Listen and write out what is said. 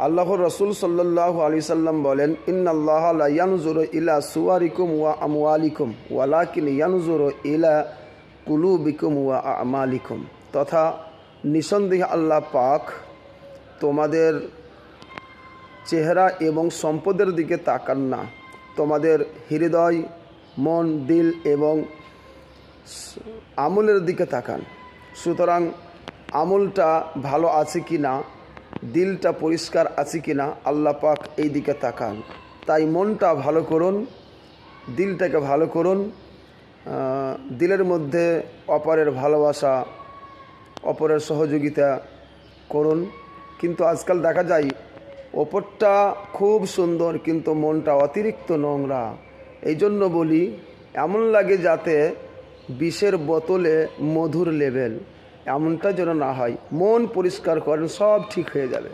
আল্লাহর রসুল সাল্লাল্লাহু আলাইহি সাল্লাম বলেন, ইন্নাল্লাহা লা ইয়ানজুরু ইলা সুওয়ারিকুম ওয়া আমওয়ালিকুম ওয়ালাকিন ইয়ানজুরু ইলা কুলুবিকুম ওয়া আমালিকুম। তথা নিঃসন্দেহে আল্লাহ পাক তোমাদের চেহারা এবং সম্পদের দিকে তাকান না, তোমাদের হৃদয়, মন, দিল এবং আমলের দিকে তাকান। সুতরাং আমলটা ভালো আছে কি না, দিলটা পরিষ্কার আছে কি না, আল্লাহ পাক এই দিকে তাকান। তাই মনটা ভালো করুন, দিলটাকে ভালো করুন, দিলের মধ্যে অপরের ভালোবাসা, অপরের সহযোগিতা করুন। কিন্তু আজকাল দেখা যায় ওপরটা খুব সুন্দর কিন্তু মনটা অতিরিক্ত নোংরা। এই জন্য বলি, এমন লাগে যাতে বিষের বোতলে মধুর লেভেল, এমনটা যেন না হয়। মন পরিষ্কার করেন, সব ঠিক হয়ে যাবে।